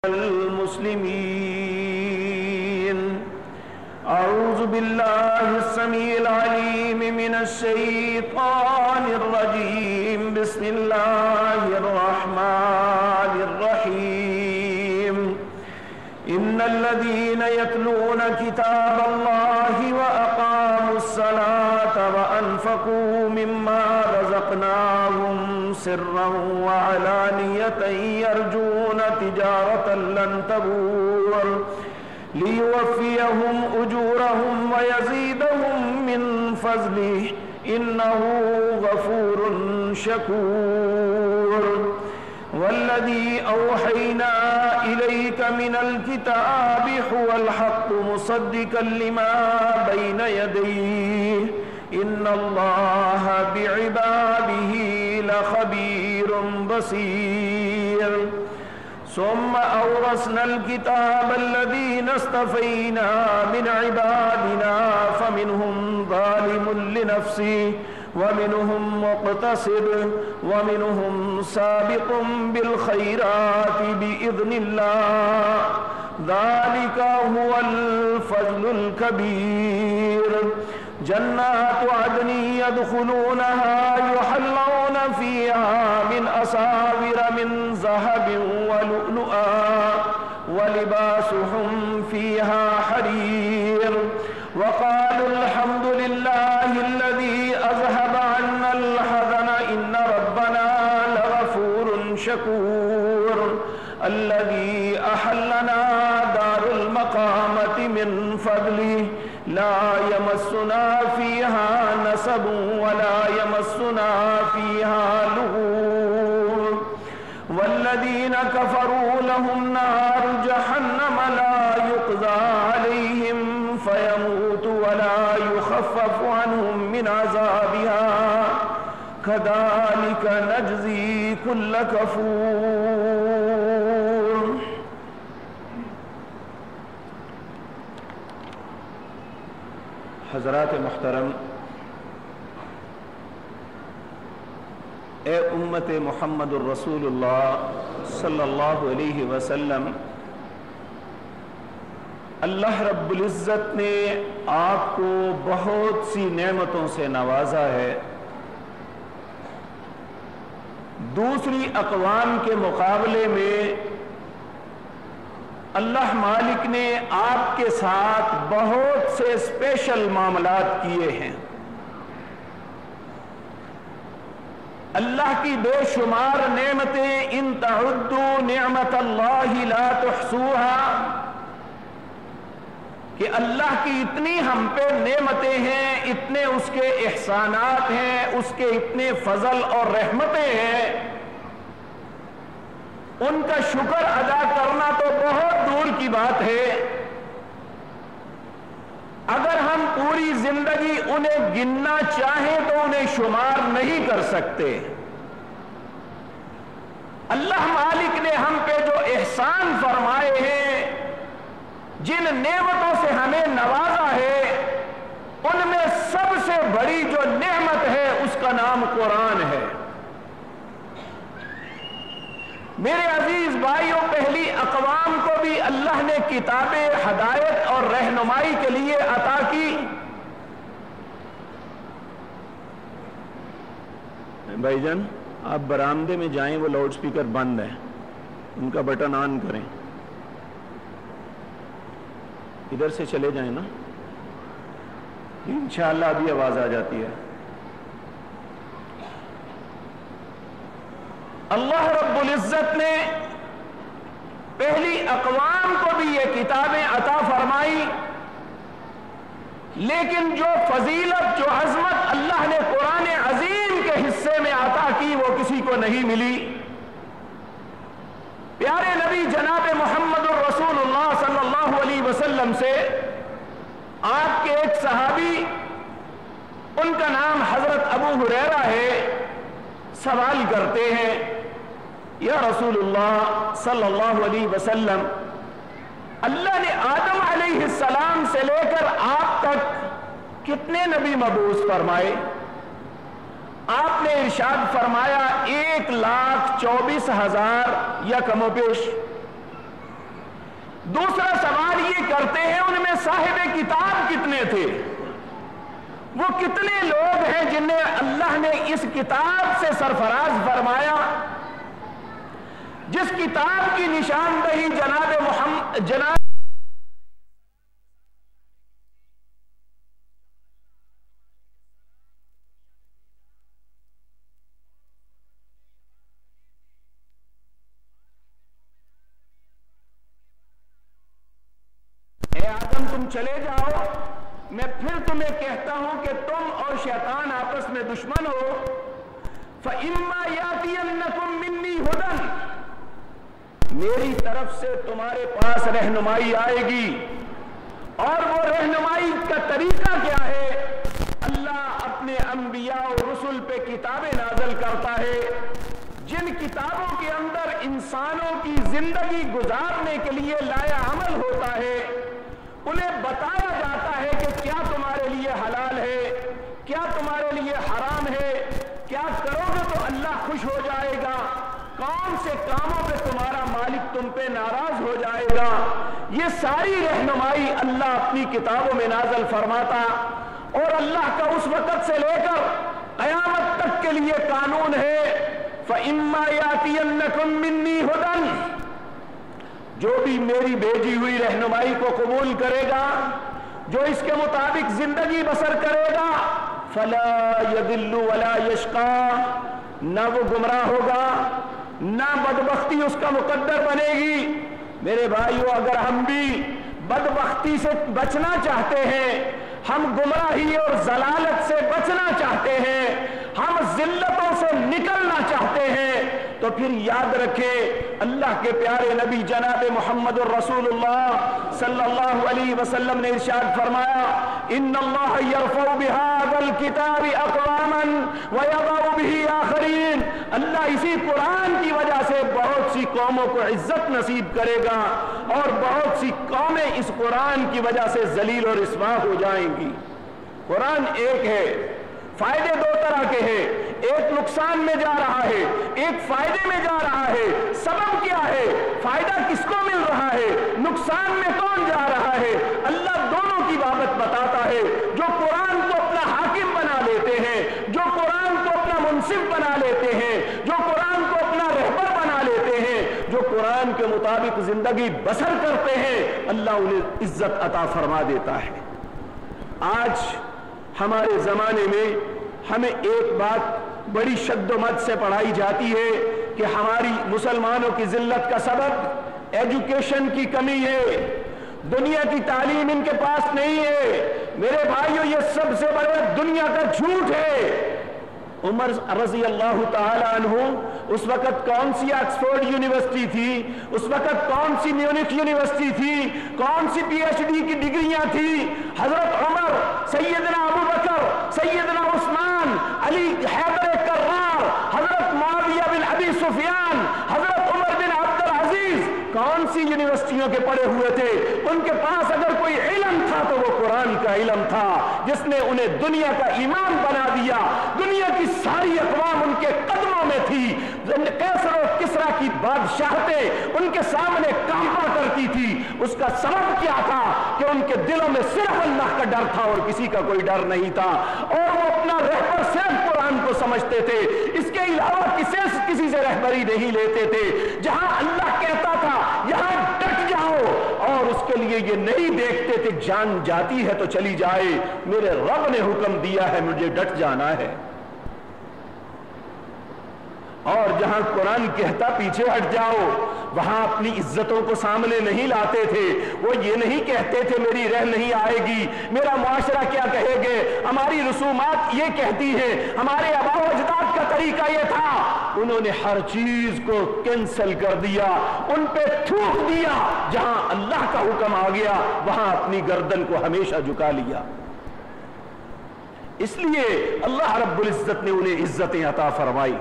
المسلمين. أعوذ بالله السميع العليم من الشيطان الرجيم. بسم الله الرحمن الرحيم. إن الذين يتلون كتاب الله وأقاموا الصلاة وأنفقوا مما رزقناهم سرا وعلانية يرجون تجارة لن تبور ليوفيهم أجورهم ويزيدهم من فضله إنه غفور شكور. والذي أوحينا إليك من الكتاب هو الحق مصدقا لما بين يديه إن الله بعباده لخبير بصير. ثم أورثنا الكتاب الذين اصطفينا من عبادنا فمنهم ظالم لنفسه ومنهم مقتصد ومنهم سابق بالخيرات بإذن الله ذلك هو الفضل الكبير. جنات عدن يدخلونها يحلون فيها من أساور من ذهب ولؤلؤا ولباسهم فيها حرير. وقالوا الحمد لله الذي أذهب عنا الحزن إن ربنا لغفور شكور. الذي أحلنا دار المقامة من فضله لا يمسنا فيها نصب ولا يمسنا فيها لغوب. والذين كفروا لهم نار جهنم لا يقضى عليهم فيموتوا ولا يخفف عنهم من عذابها كذلك نجزي كل كفور. حضرات محترم، اے امت محمد الرسول اللہ صلی اللہ علیہ وسلم، اللہ رب العزت نے آپ کو بہت سی نعمتوں سے نوازا ہے. دوسری اقوام کے مقابلے میں اللہ مالک نے آپ کے ساتھ بہت سے اسپیشل معاملات کیے ہیں. اللہ کی بے شمار نعمتیں، ان تعدوا نعمت اللہ لا تحصوها، کہ اللہ کی اتنی ہم پہ نعمتیں ہیں، اتنے اس کے احسانات ہیں، اس کے اتنے فضل اور رحمتیں ہیں، ان کا شکر ادا کرنا تو بہت دور کی بات ہے. اگر ہم پوری زندگی انہیں گننا چاہیں تو انہیں شمار نہیں کر سکتے. اللہ مالک نے ہم پہ جو احسان فرمائے ہیں، جن نعمتوں سے ہمیں نوازا ہے، ان میں سب سے بڑی جو نعمت ہے اس کا نام قرآن ہے. میرے عزیز بھائیوں، پہلی اقوام کو بھی اللہ نے کتابیں ہدایت اور رہنمائی کے لیے عطا کی. بھائی جان، آپ برآمدے میں جائیں، وہ لاؤڈ سپیکر بند ہے، ان کا بٹن آن کریں. ادھر سے چلے جائیں نا، انشاءاللہ ابھی آواز آ جاتی ہے. اللہ رب العزت نے پہلی اقوام کو بھی یہ کتابیں عطا فرمائی، لیکن جو فضیلت، جو عظمت اللہ نے قرآن عظیم کے حصے میں عطا کی وہ کسی کو نہیں ملی. پیارے نبی جناب محمد الرسول اللہ صلی اللہ علیہ وسلم سے آپ کے ایک صحابی، ان کا نام حضرت ابو ہریرہ ہے، سوال کرتے ہیں، یا رسول اللہ صلی اللہ علیہ وسلم، اللہ نے آدم علیہ السلام سے لے کر آپ تک کتنے نبی مبعوث فرمائے؟ آپ نے ارشاد فرمایا 1,24,000 یا کم و بیش. دوسرا سوال یہ کرتے ہیں ان میں صاحب کتاب کتنے تھے؟ وہ کتنے لوگ ہیں جنہیں اللہ نے اس کتاب سے سرفراز فرمایا، جس کتاب کی نشاندہی جناب اے آدم تم چلے جاؤ، میں پھر تمہیں کہتا ہوں کہ تم اور شیطان آپس میں دشمن ہو، فَإِمَّا يَأْتِيَنَّكُم مِّنِّي هُدًى، میری طرف سے تمہارے پاس رہنمائی آئے گی، اور وہ رہنمائی کا طریقہ کیا ہے؟ اللہ اپنے انبیاء اور رسل پہ کتابیں نازل کرتا ہے، جن کتابوں کے اندر انسانوں کی زندگی گزارنے کے لیے لایا عمل ہوتا ہے، انہیں بتایا جاتا ہے کہ کیا تمہارے لیے حلال ہے، کیا تمہارے لیے حرام ہے، کیا کرو گے تو اللہ خوش ہو جائے گا، کون سے کاموں پہ تمہارا مالک تم پہ ناراض ہو جائے گا۔ یہ ساری رہنمائی اللہ اپنی کتابوں میں نازل فرماتا، اور اللہ کا اس وقت سے لے کر قیامت تک کے لیے قانون ہے، فَإِمَّا يَأْتِيَنَّكُم مِّنِّي هُدًى، جو بھی میری بھیجی ہوئی رہنمائی کو قبول کرے گا، جو اس کے مطابق زندگی بسر کرے گا، فَلَا يَضِلُّ وَلَا يَشْقَى، نہ وہ گمراہ ہوگا نہ بدبختی اس کا مقدر بنے گی۔ میرے بھائیو، اگر ہم بھی بدبختی سے بچنا چاہتے ہیں، ہم گمراہی اور ضلالت سے بچنا چاہتے ہیں، ہم ذلتوں سے نکلنا چاہتے ہیں، تو پھر یاد رکھیں اللہ کے پیارے نبی جناب محمد الرسول اللہ صلی اللہ علیہ وسلم نے ارشاد فرمایا، ان اللہ یرفع بہذا الکتاب اقواما ویضع بہ آخرین، اللہ اسی قرآن کی وجہ سے بہت سی قوموں کو عزت نصیب کرے گا، اور بہت سی قومیں اس قرآن کی وجہ سے ذلیل اور رسوا ہو جائیں گی۔ قرآن ایک ہے، فائدے دو طرح کے ہیں، ایک نقصان میں جا رہا ہے، ایک فائدے میں جا رہا ہے۔ سبب کیا ہے؟ فائدہ کس کو مل رہا ہے؟ نقصان میں کون جا رہا ہے؟ اللہ دونوں کی بابت بتاتا ہے۔ جو قرآن کو اپنا حاکم بنا لیتے ہیں، جو قرآن کو اپنا منصف بنا لیتے ہیں، جو قرآن کو اپنا رہبر بنا لیتے ہیں، جو قرآن کے مطابق زندگی بسر کرتے ہیں، اللہ انہیں عزت عطا فرما دیتا ہے۔ آج ہمارے زمانے میں ہمیں ایک بات بڑی شد و مد سے پڑھائی جاتی ہے کہ ہماری مسلمانوں کی ذلت کا سبب ایجوکیشن کی کمی ہے، دنیا کی تعلیم ان کے پاس نہیں ہے۔ میرے بھائیو، یہ سب سے بڑا دنیا کا جھوٹ ہے۔ عمر رضی اللہ تعالی عنہ اس وقت کون سی آکسفورڈ یونیورسٹی تھی، اس وقت کون سی میونخ یونیورسٹی تھی، کون سی پی ایچ ڈی کی ڈگریاں تھی؟ حضرت عمر، سیدنا ابو بکر، سیدنا عثمان، علی حیدر کرار، حضرت معاویہ بن ابی سفیان، حضرت عمر بن عبد العزیز کون سی یونیورسٹیوں کے پڑھے ہوئے تھے؟ ان کے پاس اگر کوئی علم تھا تو وہ قرآن کا علم تھا، جس نے انہیں دنیا کا امام بنا دیا۔ دنیا کی ساری اقوام ان کے قدموں میں تھی، قیصر و کسریٰ کی بادشاہتیں ان کے سامنے کانپا کرتی تھی۔ اس کا سبب کیا تھا؟ کہ ان کے دلوں میں صرف اللہ کا ڈر تھا اور کسی کا کوئی ڈر نہیں تھا، اور وہ اپنا رہبر صرف قرآن کو سمجھتے تھے، اس کے علاوہ کسی سے رہبری نہیں لیتے تھے۔ جہاں اللہ کہتا تھا یہاں ڈٹ جاؤ، اور اس کے لیے یہ نہیں دیکھتے تھے جان جاتی ہے تو چلی جائے، میرے رب نے حکم دیا ہے مجھے ڈٹ جانا ہے۔ اور جہاں قرآن کہتا پیچھے ہٹ جاؤ، وہاں اپنی عزتوں کو سامنے نہیں لاتے تھے۔ وہ یہ نہیں کہتے تھے میری رہ نہیں آئے گی، میرا معاشرہ کیا کہے گے، ہماری رسومات یہ کہتی ہیں، ہمارے آباء و اجداد کا طریقہ یہ تھا۔ انہوں نے ہر چیز کو کینسل کر دیا، ان پہ تھوک دیا۔ جہاں اللہ کا حکم آ گیا وہاں اپنی گردن کو ہمیشہ جھکا لیا۔ اس لیے اللہ رب العزت نے انہیں عزتیں عطا فرمائی،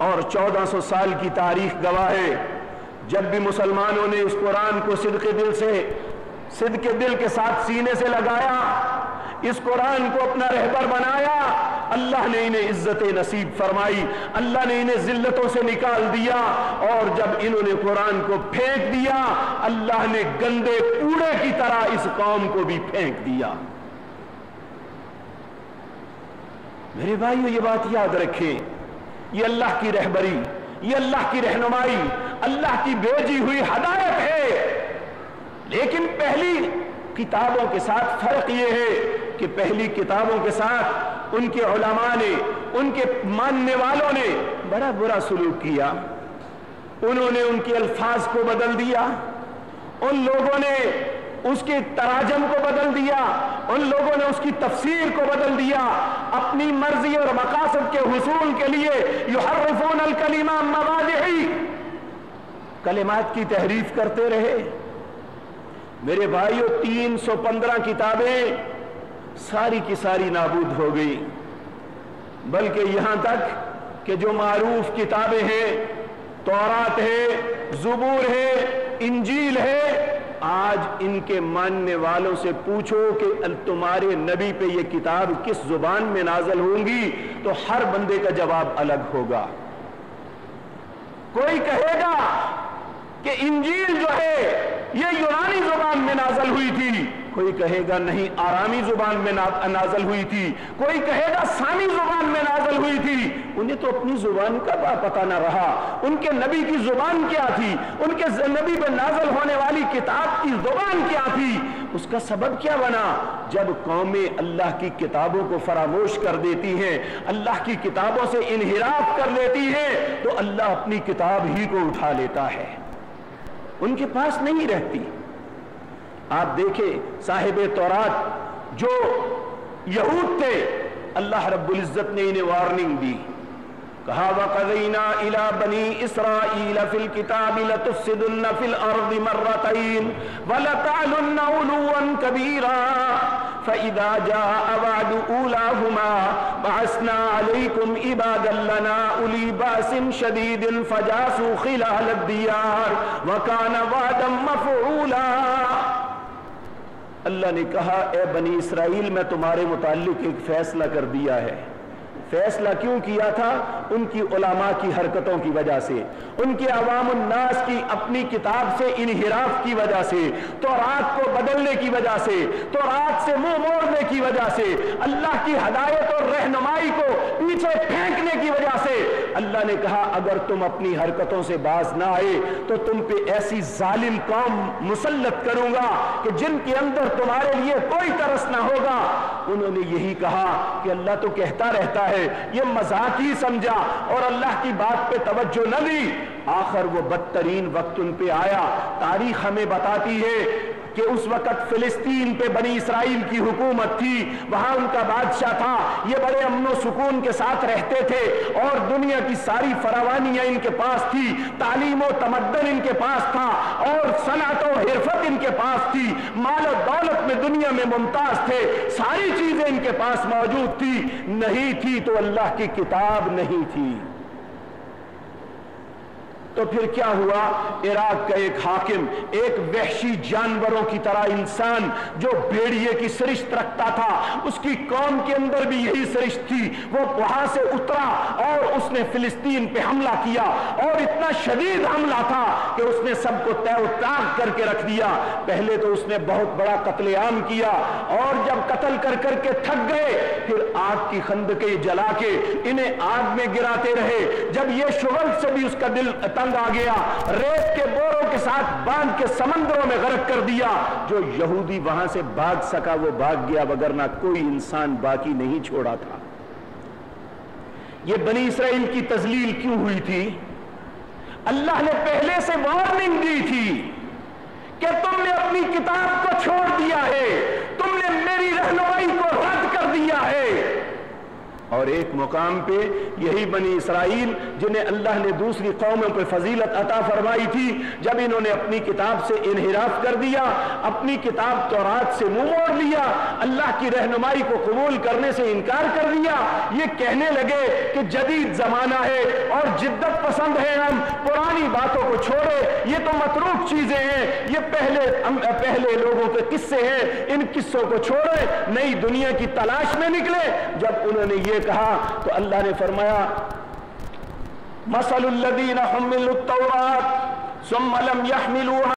اور 1400 سال کی تاریخ گواہ ہے، جب بھی مسلمانوں نے اس قرآن کو صدق دل کے ساتھ سینے سے لگایا، اس قرآن کو اپنا رہبر بنایا، اللہ نے انہیں عزت نصیب فرمائی، اللہ نے انہیں ذلتوں سے نکال دیا، اور جب انہوں نے قرآن کو پھینک دیا اللہ نے گندے کوڑے کی طرح اس قوم کو بھی پھینک دیا۔ میرے بھائیو یہ بات یاد رکھیں، یہ اللہ کی رہبری، یہ اللہ کی رہنمائی، اللہ کی بھیجی ہوئی ہدایت ہے۔ لیکن پہلی کتابوں کے ساتھ فرق یہ ہے کہ پہلی کتابوں کے ساتھ ان کے علماء نے، ان کے ماننے والوں نے بڑا برا سلوک کیا، انہوں نے ان کے الفاظ کو بدل دیا، ان لوگوں نے اس کے تراجم کو بدل دیا، ان لوگوں نے اس کی تفسیر کو بدل دیا، اپنی مرضی اور مقاصد کے حصول کے لیے یحرفون الکلم عن مواضعہ، کلمات کی تحریف کرتے رہے۔ میرے بھائیو 315 کتابیں ساری کی ساری نابود ہو گئی، بلکہ یہاں تک کہ جو معروف کتابیں ہیں، تورات ہے، زبور ہے، انجیل ہے، آج ان کے ماننے والوں سے پوچھو کہ تمہارے نبی پہ یہ کتاب کس زبان میں نازل ہوں گی تو ہر بندے کا جواب الگ ہوگا۔ کوئی کہے گا کہ انجیل جو ہے یہ یونانی زبان میں نازل ہوئی تھی، کوئی کہے گا نہیں آرامی زبان میں نازل ہوئی تھی، کوئی کہے گا سامی زبان میں نازل ہوئی تھی۔ انہیں تو اپنی زبان کا پتہ نہ رہا، ان کے نبی کی زبان کیا تھی، ان کے نبی پہ نازل ہونے والی کتاب کی زبان کیا تھی، اس کا سبب کیا بنا؟ جب قومیں اللہ کی کتابوں کو فراموش کر دیتی ہیں، اللہ کی کتابوں سے انحراف کر لیتی ہیں، تو اللہ اپنی کتاب ہی کو اٹھا لیتا ہے، ان کے پاس نہیں رہتی۔ آپ دیکھیں صاحب تورات جو یہود تھے، اللہ رب العزت نے انہیں وارننگ دی، کہا وَقَضَيْنَا إِلَى بَنِي إِسْرَائِيلَ فِي الْكِتَابِ لَتُفْسِدُنَّ فِي الْأَرْضِ مَرَّتَيْنِ وَلَتَعْلُنَّ عُلُوًّا كَبِيرًا فَإِذَا جَاءَ وَعْدُ أُولَاهُمَا بَعَثْنَا عَلَيْكُمْ عِبَادًا لَنَا أُولِي بَأْسٍ شَدِيدٍ فَجَاسُوا خِلَالَ الدِّيَارِ وَكَانَ وَعْدًا مَفْعُولًا۔ اللہ نے کہا اے بنی اسرائیل میں تمہارے متعلق ایک فیصلہ کر دیا ہے۔ فیصلہ کیوں کیا تھا؟ ان کی علماء کی حرکتوں کی وجہ سے، ان کے عوام الناس کی اپنی کتاب سے انحراف کی وجہ سے، تورات کو بدلنے کی وجہ سے، تورات سے منہ موڑنے کی وجہ سے، اللہ کی ہدایت اور رہنمائی کو پیچھے پھینکنے کی وجہ سے اللہ نے کہا اگر تم اپنی حرکتوں سے باز نہ آئے تو تم پہ ایسی ظالم قوم مسلط کروں گا کہ جن کے اندر تمہارے لیے کوئی ترس نہ ہوگا۔ انہوں نے یہی کہا کہ اللہ تو کہتا رہتا ہے، یہ مذاق ہی سمجھا اور اللہ کی بات پہ توجہ نہ دی۔ آخر وہ بدترین وقت ان پہ آیا۔ تاریخ ہمیں بتاتی ہے کہ اس وقت فلسطین پہ بنی اسرائیل کی حکومت تھی، وہاں ان کا بادشاہ تھا، یہ بڑے امن و سکون کے ساتھ رہتے تھے اور دنیا کی ساری فراوانیاں ان کے پاس تھی، تعلیم و تمدن ان کے پاس تھا اور صنعت و حرفت ان کے پاس تھی، مال و دولت میں دنیا میں ممتاز تھے، ساری چیزیں ان کے پاس موجود تھی، نہیں تھی تو اللہ کی کتاب نہیں تھی۔ تو پھر کیا ہوا؟ عراق کا ایک حاکم، ایک وحشی جانوروں کی طرح انسان جو بھیڑیے کی سرشت رکھتا تھا، اس کی قوم کے اندر بھی یہی سرشت تھی، وہ وہاں سے اترا اور اس نے فلسطین پہ حملہ کیا اور اتنا شدید حملہ تھا کہ اس نے سب کو تہ و تاق کر کے رکھ دیا۔ پہلے تو اس نے بہت بڑا قتل عام کیا اور جب قتل کر کر کے تھک گئے پھر آگ کی خندقیں جلا کے انہیں آگ میں گراتے رہے۔ جب یہ شغل سے بھی اس کا دل آ گیا، ریت کے بوروں کے ساتھ باندھ کے سمندروں میں غرق کر دیا۔ جو یہودی وہاں سے بھاگ سکا وہ بھاگ گیا، وگرنہ کوئی انسان باقی نہیں چھوڑا تھا۔ یہ بنی اسرائیل کی تذلیل کیوں ہوئی تھی؟ اللہ نے پہلے سے وارننگ دی تھی کہ تم نے اپنی کتاب کو چھوڑ دیا ہے، تم نے میری رہنمائی کو رد کر دیا ہے۔ اور ایک مقام پہ یہی بنی اسرائیل جنہیں اللہ نے دوسری قوموں پہ فضیلت عطا فرمائی تھی، جب انہوں نے اپنی کتاب سے انحراف کر دیا، اپنی کتاب تورات سے منہ موڑ لیا، اللہ کی رہنمائی کو قبول کرنے سے انکار کر دیا، یہ کہنے لگے کہ جدید زمانہ ہے اور جدت پسند ہے، ہم پرانی باتوں کو چھوڑے، یہ تو متروک چیزیں ہیں، یہ پہلے لوگوں کے قصے ہیں، ان قصوں کو چھوڑے، نئی دنیا کی تلاش میں نکلے۔ جب انہوں نے یہ کہا تو اللہ نے فرمایا مثل الذین حملوا التوراۃ ثم لم يحملوها